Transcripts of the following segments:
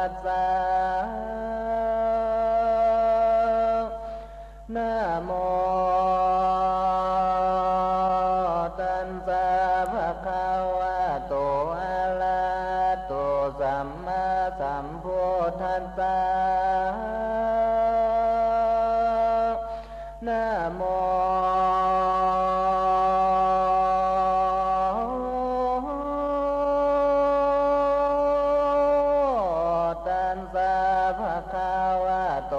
ธัสสะนะโมตัสสะภะคะวะโตอะระหะโตสัมมาสัมพุทธัสสะนะโมตัสสะภะคะวะโต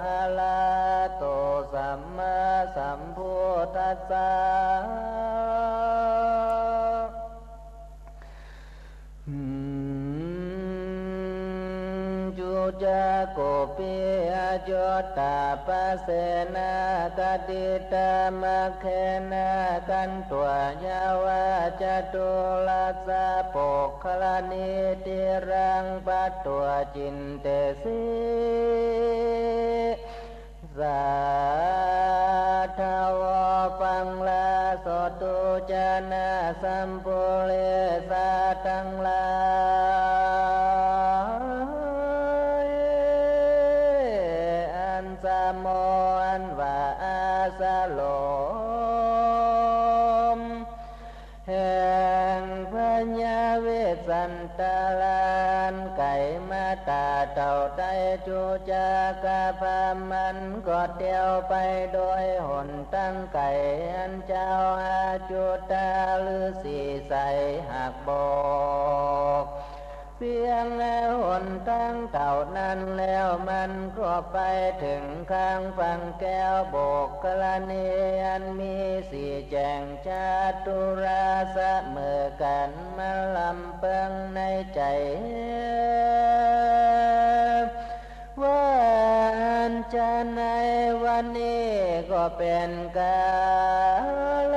อะระหะโตสัมมาสัมพุทธัสสะจุจะโกปิอาจุตตาปัสเสนะกติตามะเขนะกันตัวยาวาจตุลัสสะโปกขลานิติรังปัตตัวจินเตสีสาทาวปังลาสตุจนะสัมปุเรสาตังลาอันสามโมอันว่าอาสาโลมแห่งพญาเวสสันตาลานไก่มาตาเต่าไตจูจากาพามันก็เที่ยวไปโดยหนตั้งไก่อันเจ้าอาจุตาฤาษีใสหักบอกเพียงหนตั้งเต่านั้นแล้วมันก็ไปถึงข้างฝั่งแก้วโบกกลานีอันมีสีแจงจาตุราเสมอกันมาลำเปิงในใจว่าอันจะในวันนี้ก็เป็นกาล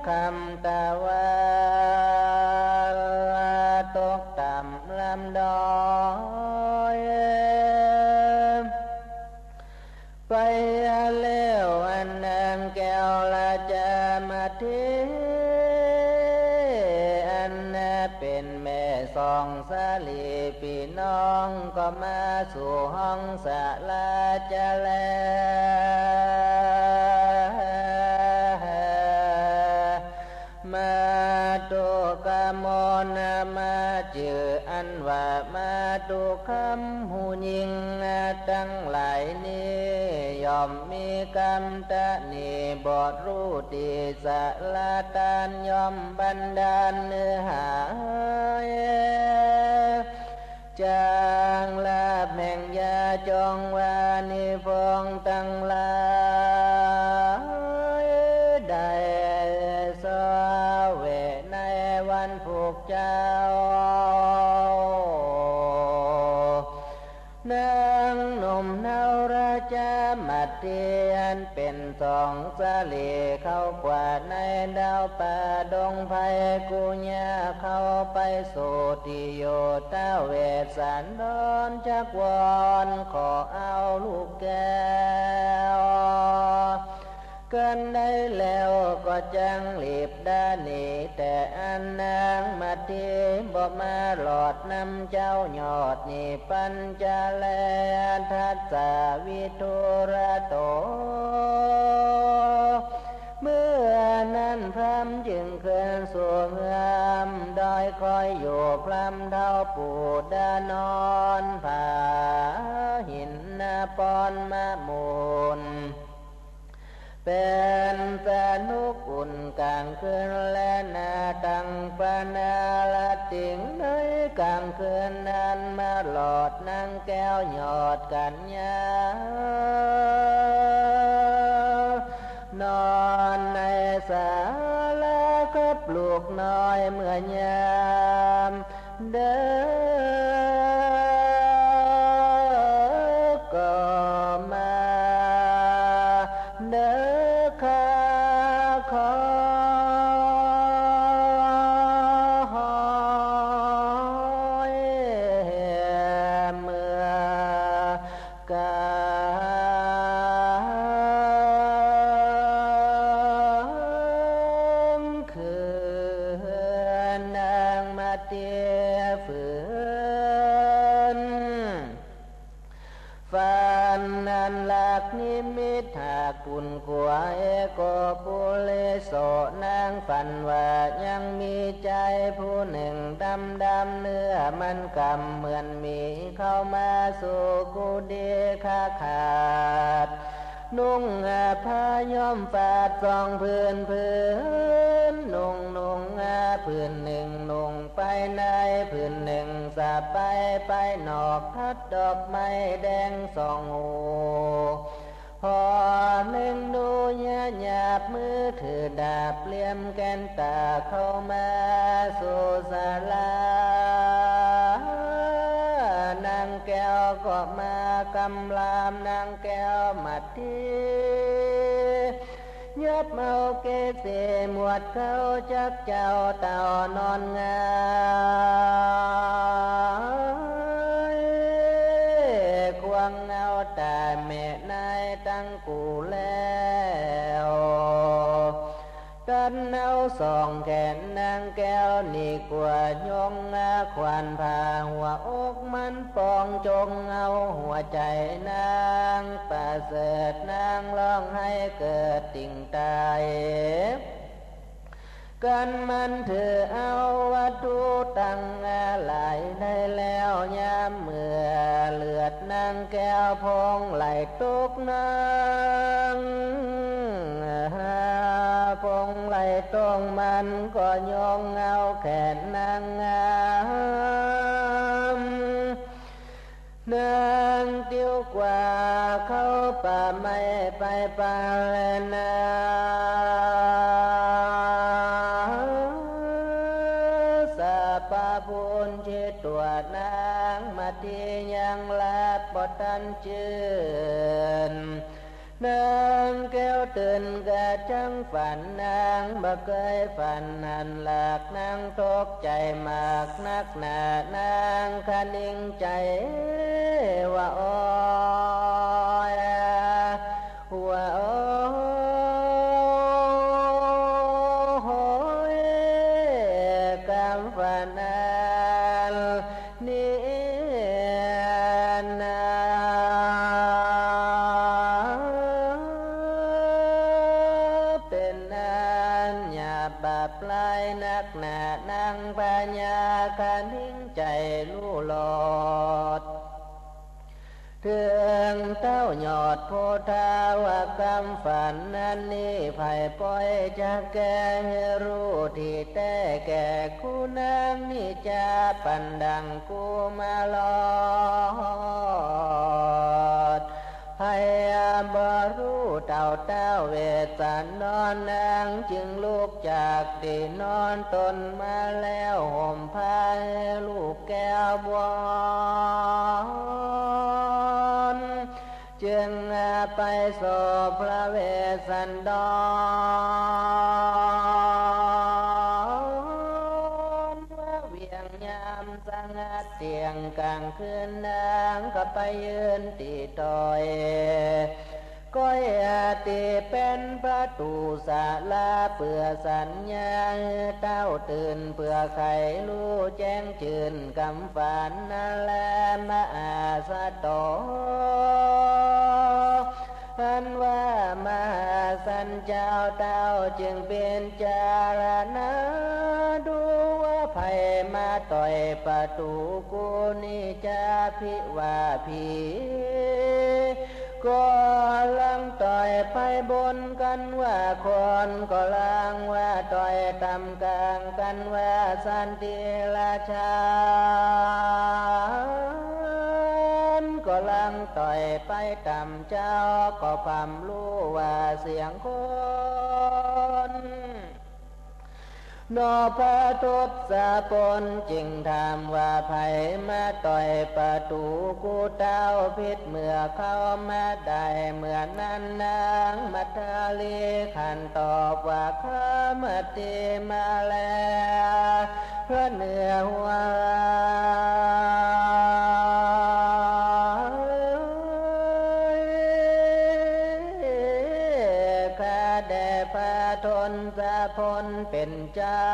คำตะวันตกต่ำลำดอยไปเลี้ยวอันนางแก้วละจะมาทีอันเป็นแม่สองสาลีพี่น้องก็มาสู่ห้องสาลาจะแลมาตุกโมนามาจืออันว่ามาตุคำหูยิงทั้งหลายนี้ย่อมมีกรรมตะนีบอดรู้ดีสะละตานย่อมบันดาลเนื้อหาจางลาบแห่งยาจงวานิพงตั้งหลายได้สเวในวันผูกเจ้านางหนุ่มเนาราชามัดเทียนเป็นสองสาลีเข้ากว่าในดาวป่าดงไผ่กุญญาเข้าไปสู่ที่โยตาเวสสันดรจักวอนขอเอาลูกแก้วกันได้แล้วก็จังรีบด้าหนีแต่อันนางมาทีบอกมาหลอดนำเจ้ายอดนี่ปัญจแลทัสสาวิทุระโตเมื่อนั้นพรำจึงเคลื่อนสู่งามดอยคอยอยู่พรำเท่าปูดานอนผาหินนาปอนมะมูลเป็นสนุกอุ่นกลางคืนและนาตังปนาละติงในกลางคืนนั้นมาหลอดนางแก้วหยอดกันยานอนในศาลาก็ปลูกน้อยเมื่อยามเด้อก็มาเด้อข้าขอเมื่อกคืนนางมาเตียฝืน ำนันหลักนิมิตหากปุนกัวเอโกปุเลโสนางฝันว่ายังมีใจผู้หนึ่งดำเนื้อมันกำเหมือนมีเข้ามาสู่กุฏิข้าขาดนุ่งผ้าย้อมฝาดสองพื้นนุ่งพื้นหนึ่งนุ่งไปในพื้นหนึ่งสะไปนอกทัดดอกไม้แดงสองหูพอหนึ่งดูหยาบมือถือดาบเลี่ยมแกนตาเข้ามาสู่ศาลานางแก้วก็มากำลามนางแก้วมัดทียับเมาเกษหมวดเขาจักเจ้าเต่านอนงายควงเงาตาแม่นายตั้งกูแล้วกันเอาสองแขนนางแก้วนี่กว่ายงขวานผ่าหัวอกมันปองจงเอาหัวใจนางประเสริฐนางร้องให้เกิดติ่งตายกันมันถือเอาวัตถุตั้งหลายได้แล้วยามเมื่อเลือดนางแก้วพองไหลตกนางพงไหลตรงมันก็ยองเงาแขนนางงามนางติ้วกว่าเข้าป่าไม่ไปป่าแลนาสาปาบุญจิตตัวนางมาที่ยังลับบ่ทันจืนนางแก้วตื่นกะจังฝันนางบ่เคยฝันนันหลักนางตกใจมากนักหนานางคะนิ่งใจว่าโอ้ยว่าโอ้ยกำฝันนั้นนี่นาบาปลายนักหนานางปัญญาคันทิ้งใจลู่หลอดเถืองเต้าหยอดโพธาวากรรมฝันนั้นนี่ไผ่ปล่อยจะแก่รู้ที่แต่แก่คู่นางนี่จะปันดังกูมาลอดให้บ่รู้เต่าเวสานนอนนางจึงลุกจากที่นอนตนมาแล้วห่มผ้าลูกแก้วบัวจึงไปสอบพระเวสสันดรเวียงยามสงัดเตียงกลางคืนนางก็ไปยืนตีตอยก้อยตีเป็นประตูศาลาเพื่อสัญญาเต้าตื่นเพื่อไขรู้แจ้งจืนกำฝันนั่นแลมาอาสะโตอันว่ามหาสันเจ้าเต้าจึงเป็นจารณะดูว่าไผมาต่อยประตูกูนี่จะพิว่าผีก็ลังต่อยไปบนกันว่าคนก็ลังว่าต่อยตำกลางกันว่าสันติราชาก็ลังต่อยไปตำเจ้าก็ความรู้ว่าเสียงคนนอพระทุบสะปนจึงถามว่าไผมาต่อยประตูกูเต้าพิษเมื่อเข้ามาได้เมื่อนั้นนางมัทลีขันตอบว่าข้ามาตีมาแล้วพระเนื้อหัวพระทนสะพลเป็นเจ้า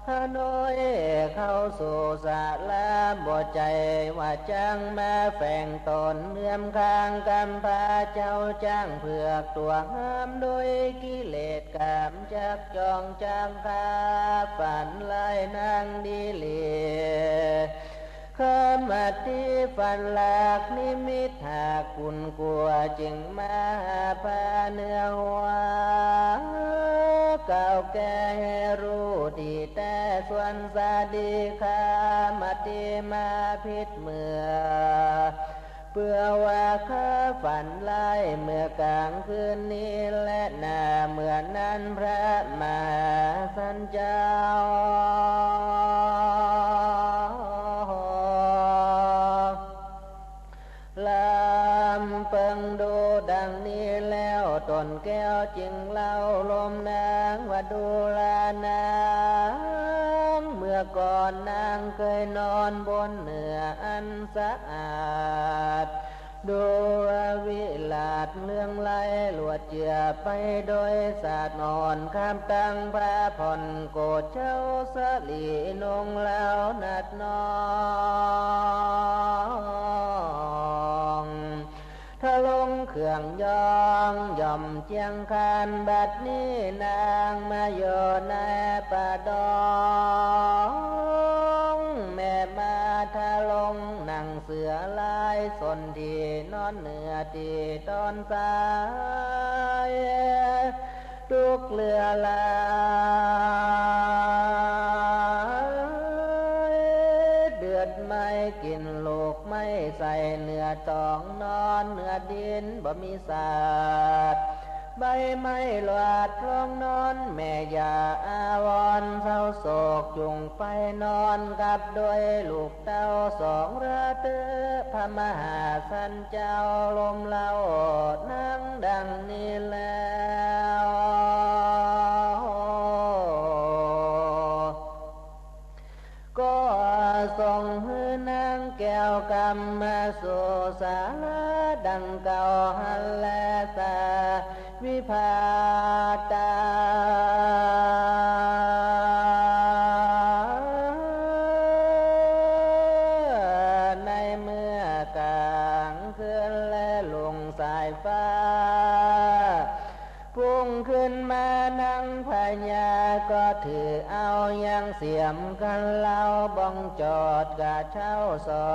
ฮานอย เข้าสู่ศาลาบ่ใจว่าจังมาแฝงตนเนื่อมข้างกำพาเจ้าจ้างเผือกตัวห้ามโดยกิเลสกามจักจองจางคาฝันลายนางดีเลขมาที่ฝันหลากนิมิตหากคุณกลัวจึงมาพาเนื้อหัวเก่าแก่รู้ดีแต่ส่วนสาดีขามาตีมาพิษเมื่อเพื่อว่าข้าฝันลายเมื่อกลางคืนนี้และหน้าเมื่อนั้นพระมหาสันเจ้าลำเปิงดูดังนี้แล้วตนแก้วจึงเล่าลมนางว่าดูลานางเมื่อก่อนนางเคยนอนบนเนื้ออันสะอาดดูวิลาศเลื่องไหลลวดเจือไปโดยศาสตร์นอนข้ามตั้งพระผ่อนโกดเจ้าสลีนงแล้วนัดนองทะลงเครื่องยองย่อมเจียงคานบัดนี้นางมาโยในป่าดองแม่มาทะลงนั่งเสือลายสนที่นอนเหนือที่ตอนสายทุกเรือลายเดือดไม่กินลูกไม่ใส่เนื้อตองนอนเนื้อดินบ่มีศาสตร์ใบไม้หลวดลงนอนแม่ยาอาวรเศร้าโศกจุงไปนอนกับด้วยลูกเต้าสองระเตอพระมหาสันเจ้าลมเล่านั่งดังนี้แล้วก็ส่งให้นางแก้วกำมาสู่ศาลาดังเก่าหันแลสาวิภาตาในเมื่อกลางคืนและลงสายฟ้าพุ่งขึ้นมานั่งพญาก็ถือเอายังเสียมกันเล่าบ้องจอดกะเช่าสอ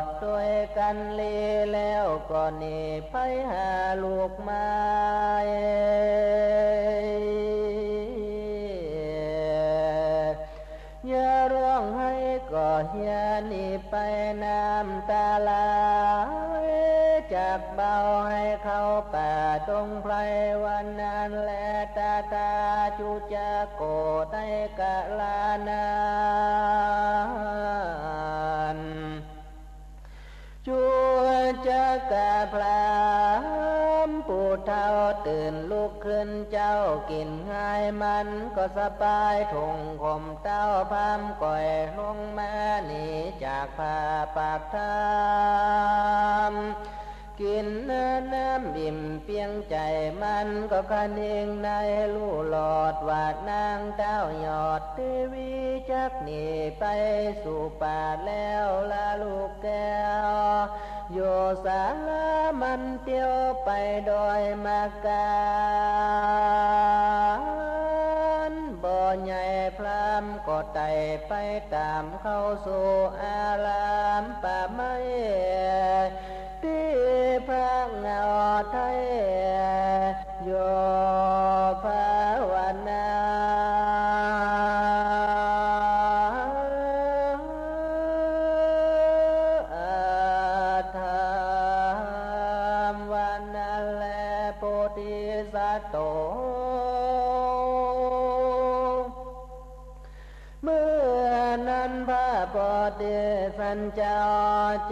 ดด้วยกันลีแล้วก็หนีไปหาลูกไม้อย่าร้องให้ก็อย่าหนีไปน้ำตาไหลจากเบาให้เข้าป่าตรงไพรวันนั้นแลตาตาจุจะโกไตกะลานานจูจะกะพรามผู้เท่าตื่นลุกขึ้นเจ้ากินง่ายมันก็สบายทงข่มเต้าพามก่อยลงมาหนีจากผ้าปากทามกินน้ำบิ่มเพียงใจมันก็คันเองในลู่หลอดวาดนางเต้ายอดเทวีจักหนีไปสู่ป่าแล้วละลูกแก้วโยสาลามันเตียวไปโดยมาการบ่อใหญ่พรามก็ไต่ไปตามเข้าสู่อารามป่าไม้ที่พระเงาไทยโยภาวนาธรรมวันนั้นแลโพธิสัตว์โตเมื่อนั้นพระโพธิสัตว์เจ้า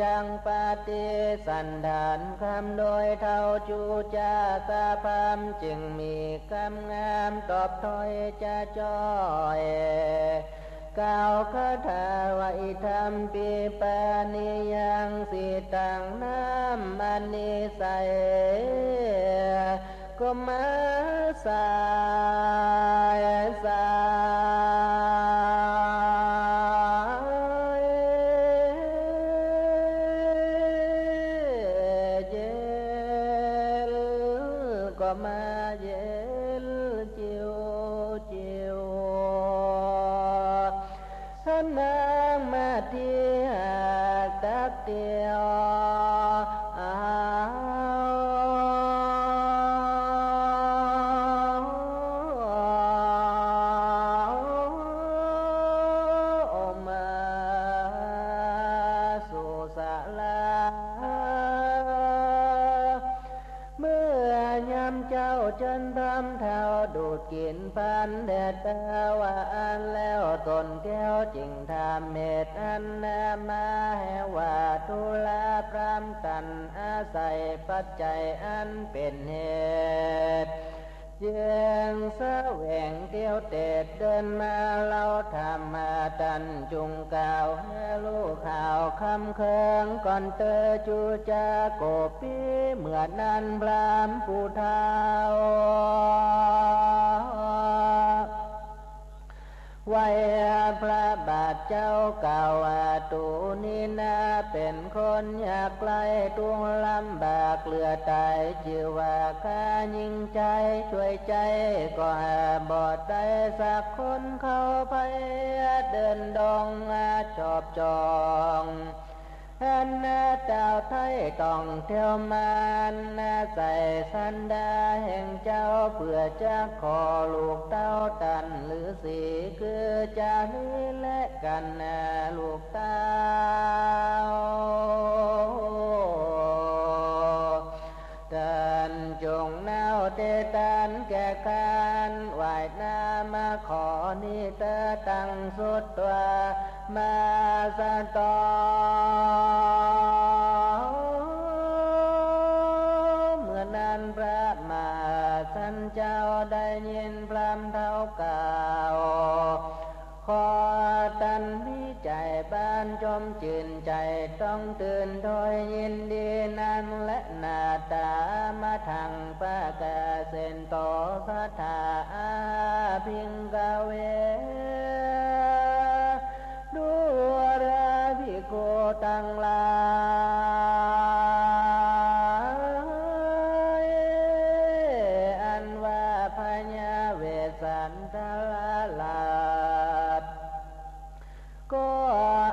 จังปฏิสันดานคำโดยเท่าจูจากะพามจึงมีคำงามตอบถอยจะจ้อยกล่าวคาถาว่าอิธรรมปีปานิยังสิตังน้ำมันนิสัยก็มาสาย มาเย็นจิวจิวนางมาเทียตักเตียวจนทำเท่าดูดกินพันเด็ดตะวันแล้วตนแก้วจิงทำเม็ดอันนามาแหว่าทุลาพรำกันอาศัยปัจจัยอันเป็นเหตุเยืองแสวงเที่ยวเตดเดินมาเราทำมาดันจุงกล่าวให้ลูกข่าวคำเคืองก่อนเตอจูจาโกปีเมื่อนั้นพรามผู้เท้าไว้พระบาทเจ้าเก่าตูนีนาเป็นคนยากไกลตุงลำบากเหลือตายชื่อว่าข้ายิ่งใจช่วยใจก็บอดได้สักคนเข้าไปเดินดงชอบจองอันเจ้าไทยต้องเที่ยวมันใส่สันดาแห่งเจ้าเพื่อจะขอลูกเต้าตันหรือสีคือจะนี้และกันลูกเต้าตันจงเนาเตตันแก่กันไหวนามาขอนิเตตั้งสุดตัวมาสะตอเมื่อนั้นพระมาสันเจ้าได้ยินพรำเท้าเก่าขอตันวิจัยบ้านจมจื่นใจต้องตื่นโดยยินดีนั้นและนาตามาทางปะกาเส้นโตสัทธาพิงกาเวดูราภิกขุตั้งหลายอันว่าพญาเวสสันตลาดก็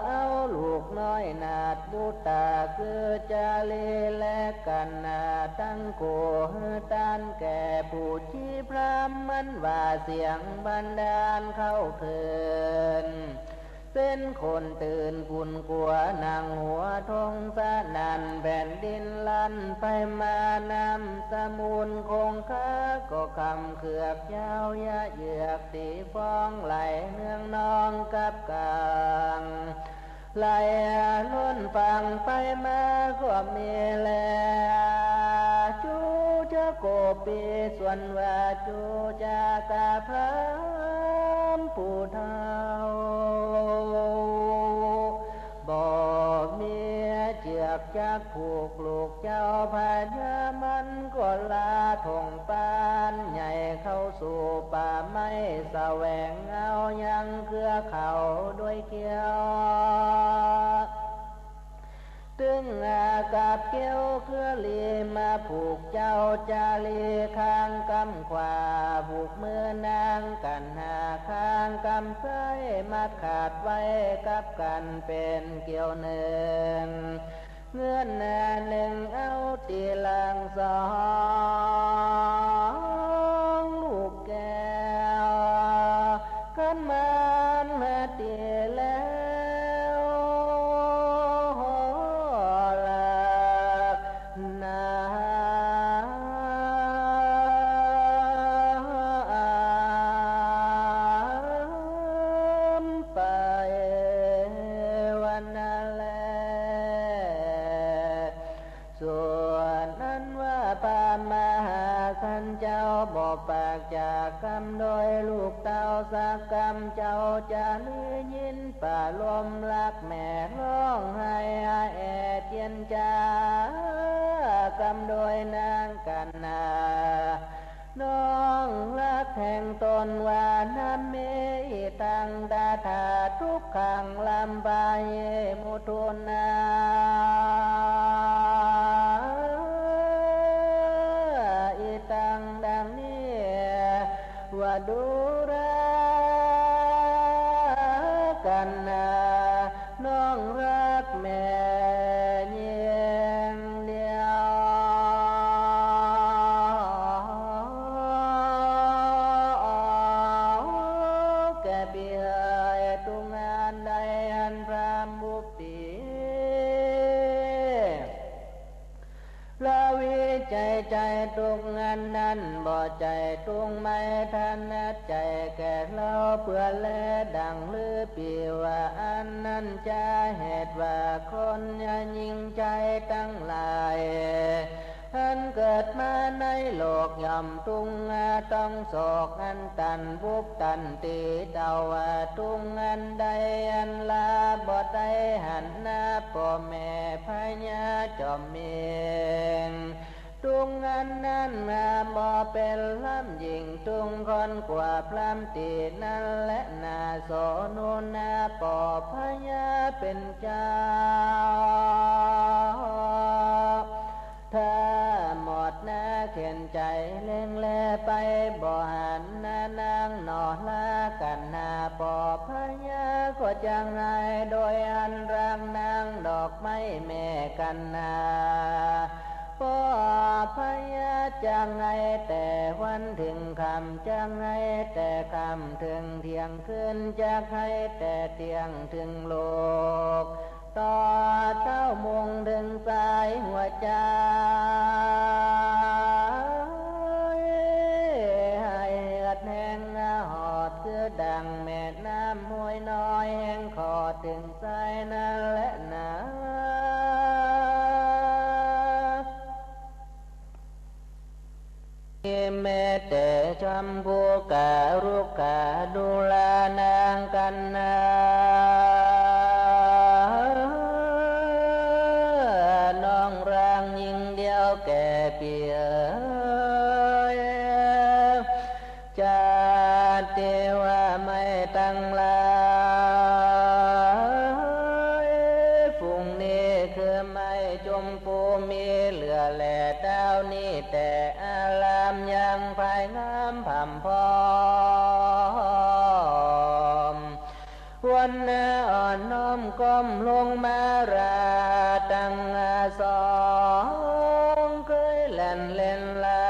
เอาลูกน้อยนาดบุตาคือจาลีและกันนาตั้งโกตันแก่ผู้ที่พรำมันว่าเสียงบันดาลเข้าคืนเป็นคนตื่นกุนกลัวนางหัวทงสะนันแผ่นดินลั่นไปมานำสมุนคงคาก็คำเขือกยาวยะเยือกตีฟองไหลเนืองนองกับกลางไหลล้นฟังไปมาก็มีแลจูจะโกปีส่วนว่าจูจากาพรามผู้เท่าบอกเมียเจือกจักผูกลูกเจ้าพญามันก็ลาทงปานใหญ่เข้าสู่ป่าไม้แสวงเอายังเครือเขาด้วยเกี้ยวตึงกับเกี้ยวเครือลีมาผูกเจ้าจาลีข้างกำขวาผูกมือนางกันหาข้างกำซ้ายมาขาดไว้กับกันเป็นเกี่ยวหนึ่งเงื่อนหนึ่งเอาตีลังสองลูกแก้วกันมันมาตีแล้วเจ้าบอกปากจากคำโดยลูกเต้าสักคำเจ้าจะลือยินป่าลมรักแม่ร้องไห้แอเจียนจากำโดยนางกันนาน้องรักแห่งตนว่าน้ำเมตังดาถาทุกขังลำบายมุทุนาอิตัง กันนาน้องรักแม่เยียงเดียวแก่เปียตุงานใดอันพรามบุปผีละวิใจตุกงานนั้นบ่ใจตุงไม่ทันใจแก่เราเพื่อแลดังลือปีว่าอันนั้นจะเหตุว่าคนยิ่งใจตั้งหลายอันเกิดมาในโลกย่อมตุงต้องโศกอันตันบุบตันตีเต่าว่าตุงอันใดอันลาบ่ได้หันหน้าพ่อแม่พญาจอมเมียงตุงอันนั้นบ่เป็นลำยิงตุงคนกว่าพรำตีนั่นและนาโสนุนาป่อพญาเป็นเจ้าถ้าหมดหน้าเข็นใจเล่งแลไปบ่หันหน้านางนอลากันนาป่อพญาก็จังไงโดยอันรังนางดอกไม้แม่กันนาป่อพญาจังไงแต่วันถึงคำจังไงแต่คำถึงเที่ยงคืนจะให้แต่เที่ยงถึงโลกต่อเต้ามุงดึงสายหัวใจให้อัดแห้งหอดคือดังแม่น้ำห้วยน้อยแห้งขอถึงสายนั่นและนาแม่แต่จำพูการุกาดูแลนางกันนาน้องร่างยิงเดียวแก่เปียจะเทว่าไม่ตั้งลาฝุ่งนี้คือไม่จมปูมีเหลือแหล่ดาวนี้แต่อารามยังภายงามผ่ำพอมวันอ่อนน้อมก้มลงมาราตั้งสองเคยเล่นลา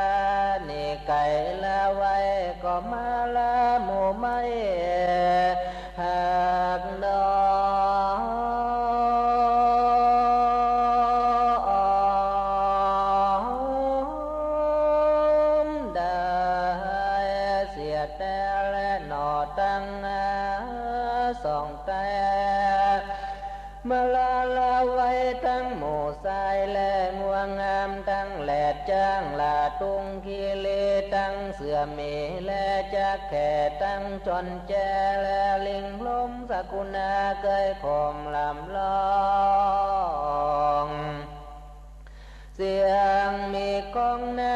นี่ไก่ละไว้ก็มาละหมู่ไม่หักดอกได้เสียแต่และหนอตั้งสองแต่มาละไว้ทั้งหมู่สายและงวงงามทั้งแหลดจ้างลาตุงคีเลทั้งเสือเมและจักแข่ทั้งจนแจและลิงลมสกุณาเคยข่มลำลองเสียงมีกองนา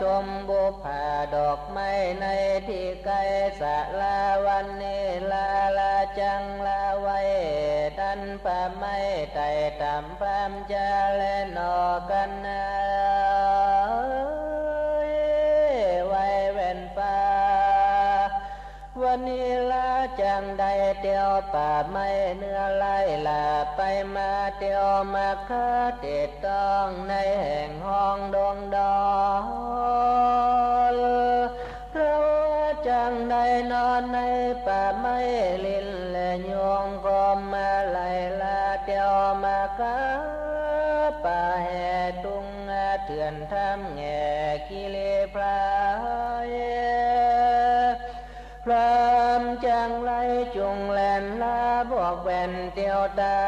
ชมบุพาดอกไม้ในที่ไกลสะลาวันนี้ลาจังลาไว้ดันป่าไม้ไต่ต่ำพามจาและนอกันนาไว้เว้นฟ้าวันนี้ลาจังได้เตียวป่าไม้เนื้อไล่ลาไปมาเตียวมาคาติดต้องในแห่งห้องดวงดอนเพราะจังได้นอนในป่าไม้ลินและยงก็มาไล่ลาเตียวมาคาป่าแห่ตุงเถื่อนทำแง่กิเลพรายพรามจังไรจุงแลนลาบอกแว่นเตียวตา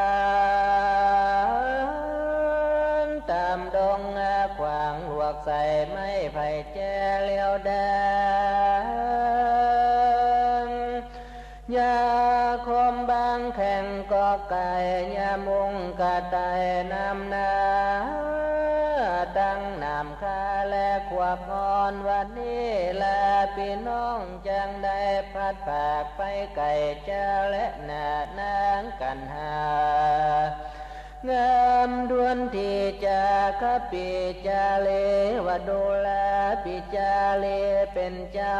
ตามดงขวางลวกใส่ไม่ไผ่แจเลี้ยวแดงยาคมบางแข่งก็ไก่ยามุงกะไตน้ำนาตั้งน้ำคาและขวบอ่อนวันนี้และพี่น้องจังได้พัดผากไปไก่เจ้าและนานางกันหางามดวนที่จะขปีจาเลวดูแลปิจาเลเป็นเจ้า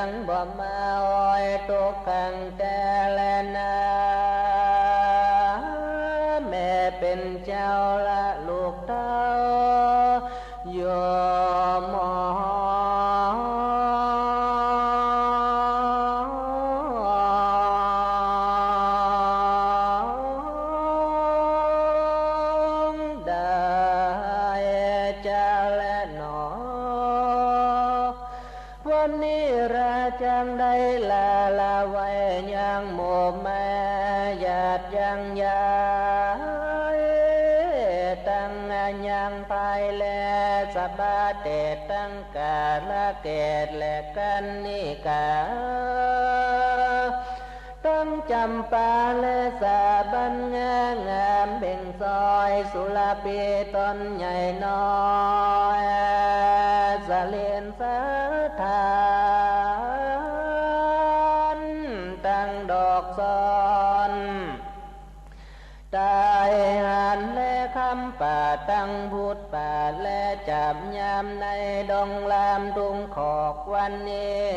งบ่มาอ้อยทุกขังแต่ละนาแม่เป็นเจ้าละลูกเต้าโยมจังได้ละไว้ยังโมแม่ญาติยังยายตั้งยังภายแลสบาเตตั้งกาละเกตและกันนิกาตั้งจำปาและสาบันงามเบ่งซอยสุลาปีต้นใหญ่น้อยสะเลียนสาธาดอกซอนตายหันและคำป่าตั้งพุทธป่าและจับยามในดงลามทุ่งขอกวันนี้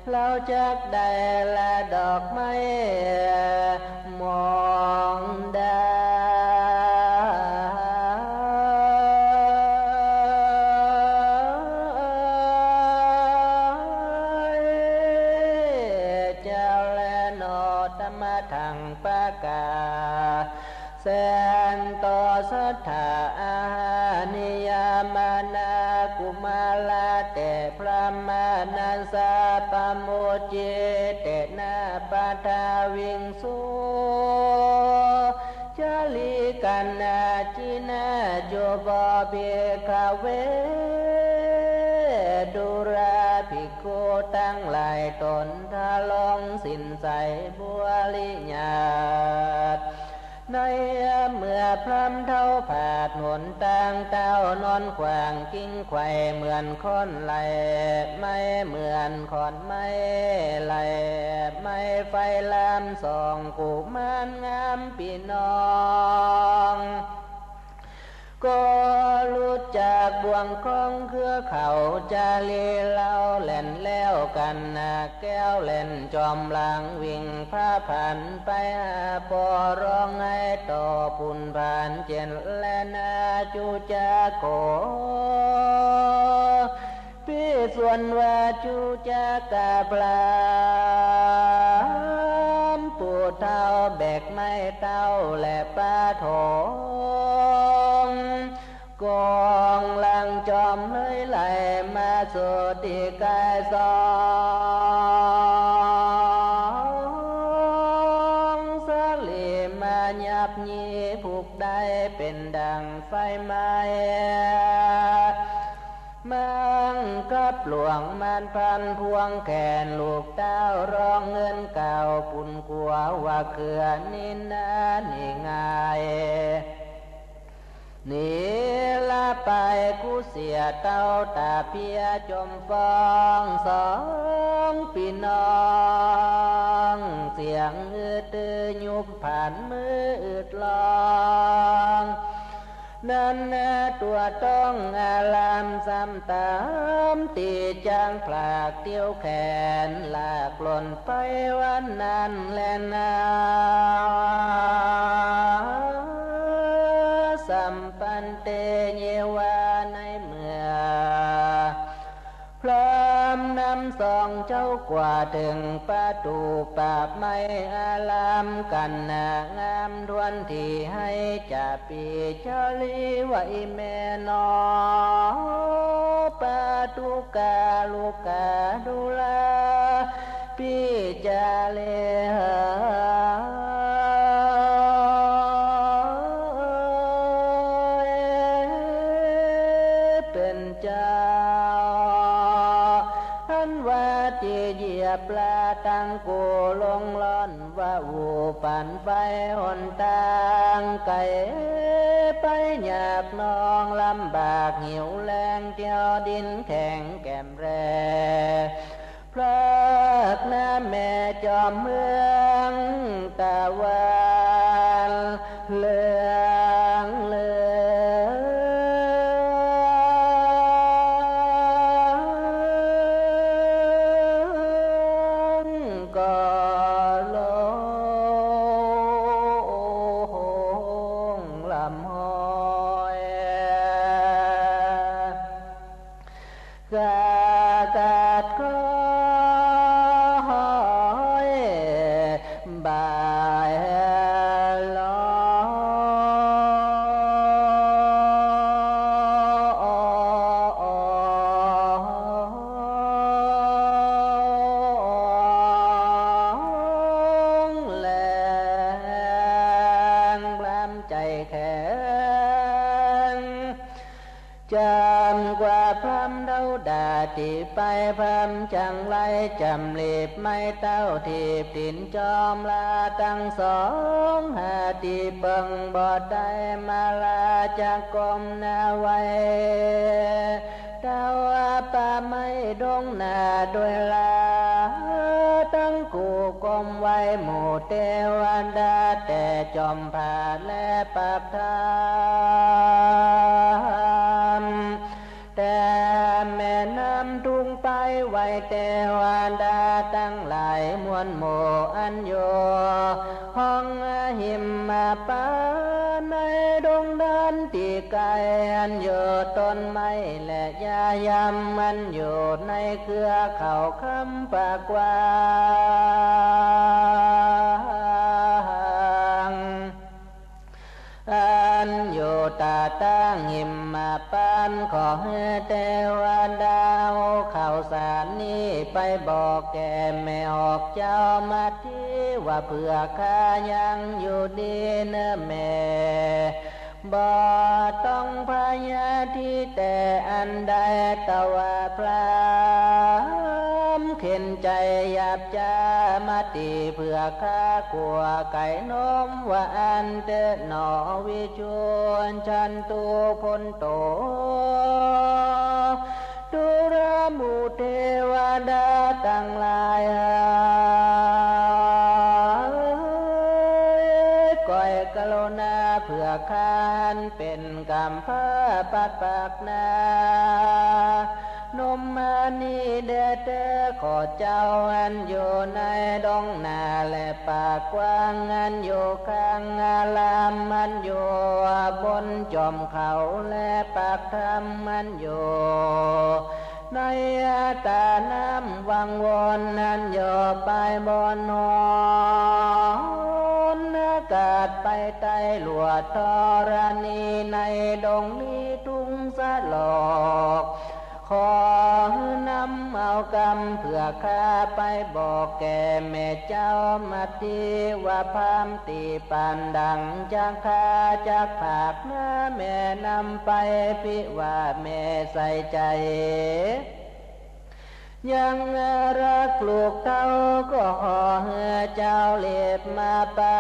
เราจักได้ละดอกไม้มองได้ทางปากาแสนต่อสัทธาอานิยามานากุมาลาเตพระมานัสสะปะโมเจเตนะปะทาวิงสุจาลิกันนาจินาโจบเบคาเวดุราภิกขุตั้งหลายตนทะลองสินใสบัวลิญาตในเมื่อพรำเท่าผาดหนต่างเต้านอนขวางกิ้งไข่เหมือนคนไหลไม่เหมือนขอนไม้ไหลไม่ไฟลามส่องกุมารงามพี่น้องก็รู้จักบ่วงของเครือเขาจาลีเล่าเล่นแล้วกันนาแก้วเล่นจอมหลังวิ่งผ้าผ่านไปหาปอร้องให้ต่อปุ่นผ่านเจนและนาจูจาโกพี่ส่วนว่าจูจากาปลาปูเท้าแบกไม้เต้าและปลาทองกองลังจอมเลยไหลมาสุติกายสองสลีมายับยีผูกได้เป็นดังไฟไหม้มังกับหลวงมันพันพวงแขนลูกเต้าร้องเงินเก่าปุ่นกลัวว่าเกลือนินนานี่ง่ายนี่ละไปกูเสียเต้าตาเพียจมฟองสองพี่น้องเสียงตือยุบผ่านมืออึดลองนั่นตัวต้องอารามซ้ำตามตีจางผลากเตี้ยวแขนลากหล่นไปวันนั้นแลนาสัมปันเตเยวาในเมื่อพระนำสองเจ้ากว่าถึงประตูปราบไม่อารามกันนางามดวนที่ให้จ่าปีเจ้าลีไว้แม่นอประตูกาลูกาดูลาพี่จาเลเป็นเจ้าเหยียบปลาตั้งกูลงล้อนว่าวูปั่นไฟหนทางไก่ไปอยากนองลำบากหิวแรงเที่ยวดินแข็งแก้มแร่พระน้าแม่จอมเมืองตะวันเลืองเลือ ก็ลงลำห้อยกากาดก็บายลองแรงลำใจแข็งจำกว่าพรำเดาดาที่ไปพรำจังไรจำลีบไม่เต้าทีบดินจอมลาตั้งสองหาตีเบิงบ่ได้มาลาจากกรมนาไว้ดาวป่าไม่ดงนาด้วยลาตั้งกูกรมไว้หมู่เทวันดาแต่จอมผาและปับธรรมแต่แม่น้ำทุ่งไปไว้เทวันดาตั้งหลายมวลหมู่อันโยห้องหิมมาปาในดงดันที่ไกลอันอยู่ต้นไม้และยายำมันอยู่ในเครือเขาคำปากวางอันอยู่ตาตั้งหิมมาปานขอให้เทวดาข่าวสารนี้ไปบอกแก่แม่ออกเจ้ามาที่ว่าเพื่อข้ายังอยู่ดีเนื้อแม่บ่ต้องพยาที่แต่อันใดตะว่าพระเข็นใจหยาบจ้ามาตีเพื่อข้ากลัวไก่นมว่าอันเตหนอวิชวนชันตูพลโตดุรามุเทวดาตั้งหลายก่อยกรุณาเพื่อขานเป็นกำพร้าปัดปากนานมมานีเดเตขอเจ้าอันอยู่ในดงนาและป่ากว้างอันอยู่ข้างอาลามมันอยู่บนจอมเขาและปากธรรมมันอยู่ในตาน้ำวังวนอันอยู่ไปบนหอนอากาศไปใต้หลวดธรณีในดงนี้ทุ่งสะหลอกขอนำเอากรรมเพื่อข้าไปบอกแก่แม่เจ้ามาทีว่าพามตีปันดังจากข้าจากผากหน้าแม่นำไปพิว่าแม่ใส่ใจยังรักลูกเต้าก็ขอเจ้าเลียบมาปา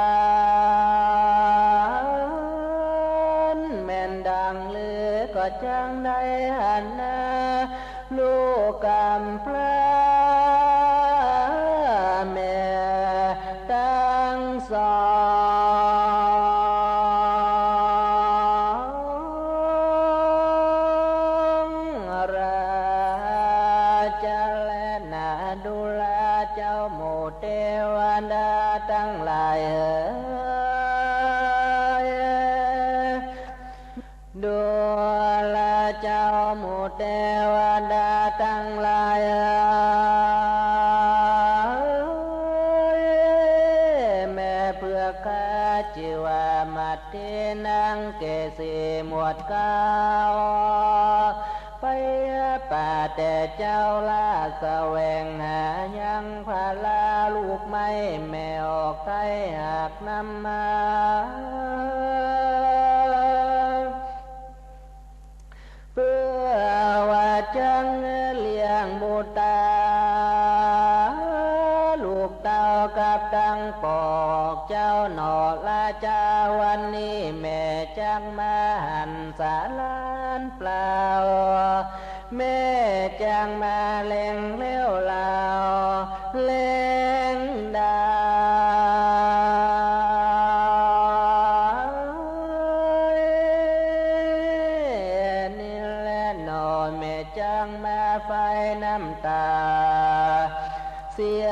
นแม่นดังลือก็จังได้หันหน้าลูกกำพร้าแม่ตั้งสองราชและนาดุลาเจ้าหมู่เทวดาตั้งหลายดูแลเจ้าหมู่เทวดาทั้งหลายแม่เพื่อข้าจิวามัตตินังเกสีหมวดเก้าไปป่าแต่เจ้าลาแสวงหายังพาลาลูกไม่แม่ออกไทยหากนำมาเพื่อว่าจังเลี้ยงบุตรลูกเต้ากับดังปอกเจ้าหนอละเจ้าวันนี้แม่จังมาหันสาลานเปล่าแม่จังมาเล่งเลี้ยวลาวเล่งดาจังมาไฟน้ำตาเสีย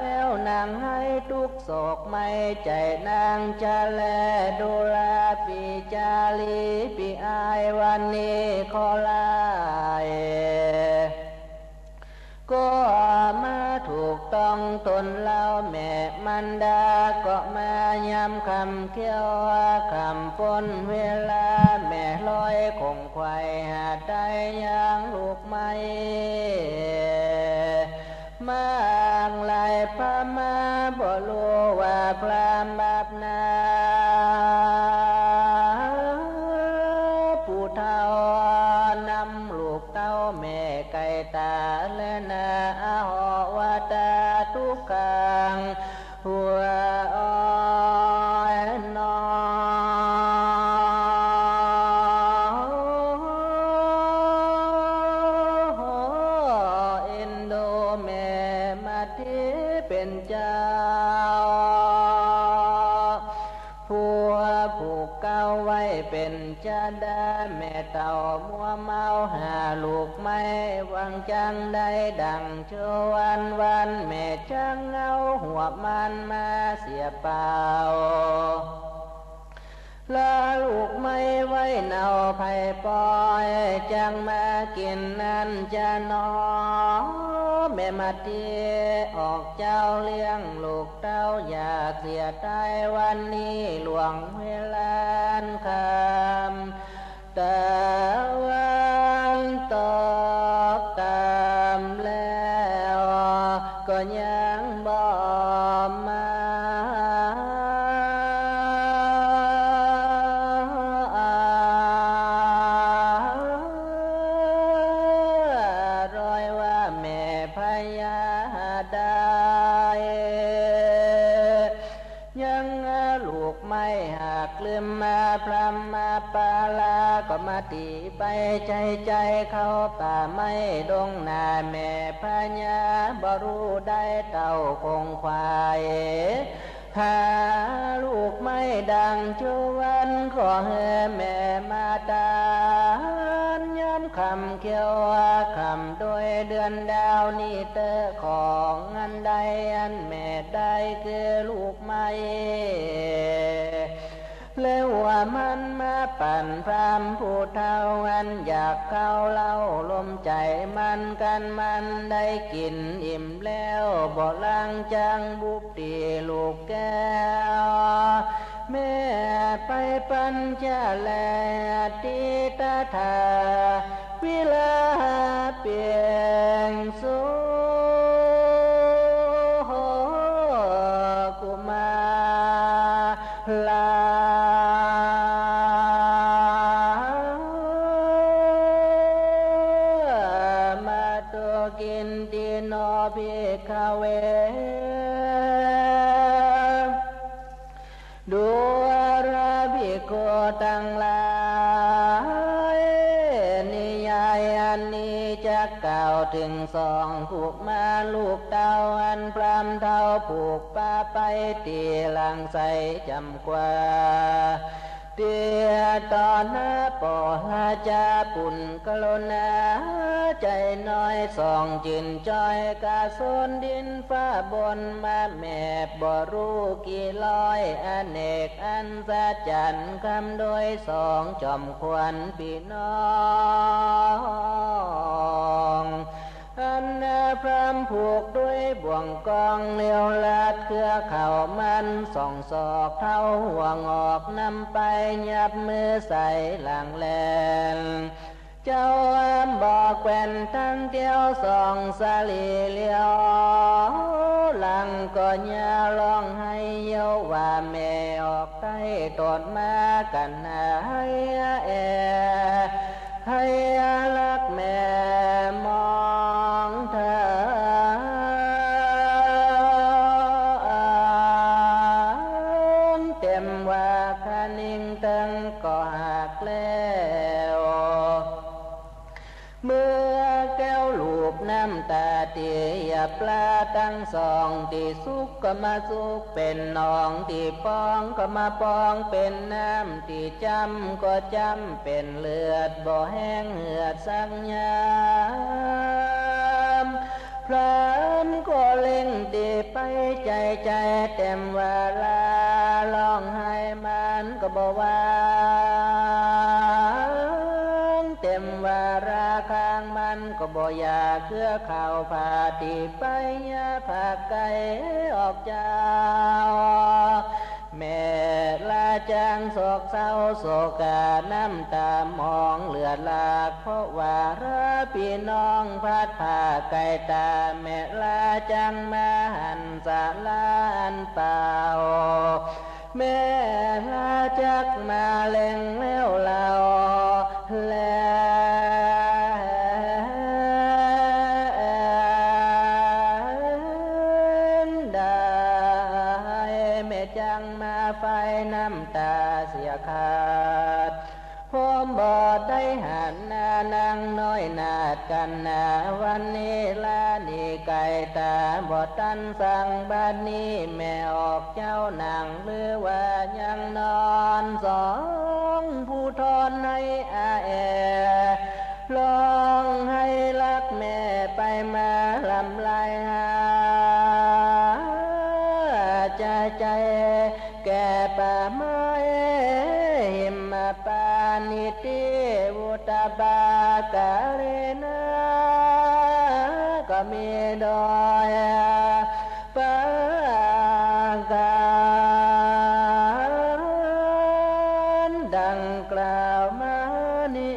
แล้ว างให้ทุกโศกไม่ใจนางจะแลดูแลปีจาลีปีอายวันนี้ขอลายก็มาถูกต้องตนเล่าแม่มันดาก็มายำคำเขี้ยวคำปนเวลาแม่ลอยคงไข่หาได้ยังลูกไม่มาลายพามาบ่รู้ว่าพรามบาปนาผู้เฒ่านำลูกเต้าแม่ไก่ตาและนาอาหอวาตาทุกขังหัวอ้อยนอเอ็นโดแม่มาที่เป็นเจ้าผัวผูกเก้าไว้เป็นจาดาแม่เต่ามัวเมาหาลูกไม่วังจังได้ดังเชื่อวันแม่จังเอาหัวมันมาเสียเปล่าลาลูกไม่ไว้เนาไผ่ปอยจังมากินนั้นจะนอแม่มาเตียออกเจ้าเลี้ยงลูกเต้าอยากเสียตายวันนี้หลวงเวลาคำแต่วันตกตามแล้วก็ยังบ่มารอยว่าแม่พญาได้ยังลูกไม่หากลืมมาพรำมาปาลาก็มาตีไปใจเข้าป่าไม่ดงนาแม่พญาบ่รู้ได้เต่าคงควายหาลูกไม่ดังชวนขอให้แม่มาตานย้ำคำเขียวคำโดยเดือนดาวนี่เตอของอันใดอันแม่ได้คือลูกไม่แล้วว่ามันมาปั่นพรำผู้เท่าอันอยากเข้าเล่าลมใจมันกันมันได้กินอิ่มแล้วบ่ลังจังบุบตีลูกแก้วแม่ไปปัญจแลติตาธาวิลาเปียงสุกุมาลากินดีนอพิกเวดูราภิกขุตั้งหลายนิยายอันนี้จะกล่าวถึงสองผูกมาลูกเต้าอันพรำเท่าผูกป้าไปตีหลังใสจำกว่าเตียตอนนาปอลาจาปุ่นกโลนาใจน้อยส่องจินจอยกาสนดินฟ้าบนมาแม่บ่รู้กี่ร้อยอเนกอันสะจันคำโดยสองจอมควันพี่น้องอันพรำผูกด้วยบ่วงกองเลี้ยวลาดเครือเข่ามันส่องศอกเท้าห่วงออกนำไปยับมือใส่หลังแลนเจ้าบอกแกว่นทั้งเที่ยวส่องสาลีเลี้ยวหลังก็ย่าร้องให้เย้าว่าแม่ออกใต้ตดมากันให้ให้รักแม่มองเธอเต็มว่าคนิ่งตึงก็หักแล้วเมื่อแก้วลูกน้ำตาเตียปลาตั้งสองที่สุกก็มาสุกเป็นหนองที่ปองก็มาปองเป็นน้ำที่จำก็จำเป็นเลือดบ่แห้งเหือดสักยามพรามก็เล่งเตี ไปใจเต็มเวลาร้องไห้มันก็บ่ว่าเต็มวาราข้างมันก็บ่อยากเครือข่าวพาตีไปยาผากไก่ออกเจ้าแม่ลาจางโศกเศร้าโศกาน้ำตามองเลือดหลากเพราะว่าราพี่น้องพัดผ่าไก่ตาแม่ลาจังมาหันสาลานเปล่าแม่ลาจักมาเล่งแล้วเราไฟน้ำตาเสียขาดพมบอดได้หันหน้านางน้อยนาดกันนาวันนี้ลานี่ไก่ตาบอดตันสั่งบ้านนี้แม่ออกเจ้านางหรือว่ายังนอนสองผู้ทอนให้อาแอลองให้รักแม่ไปมาลำลายหาใจแก่ป่าไม้หิมปานิติวุตบากาเรนาก็มีดอยปากานดังกล่าวมานี้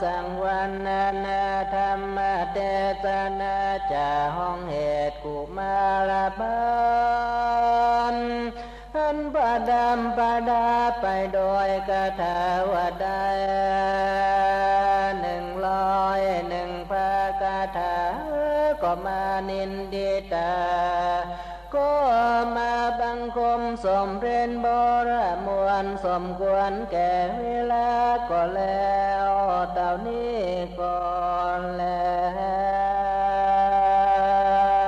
สังวันนานาธรรมเทศนาจาห้องเหตุกุมาลบานอันประดำประดาไปโดยคาถาวดา101พระคาถาก็มานินดิตาก็มาบังคมสมเร็จบรมวลสมควรแก่เวลา ก็แล้วเต่านี้ก่อนแล้ว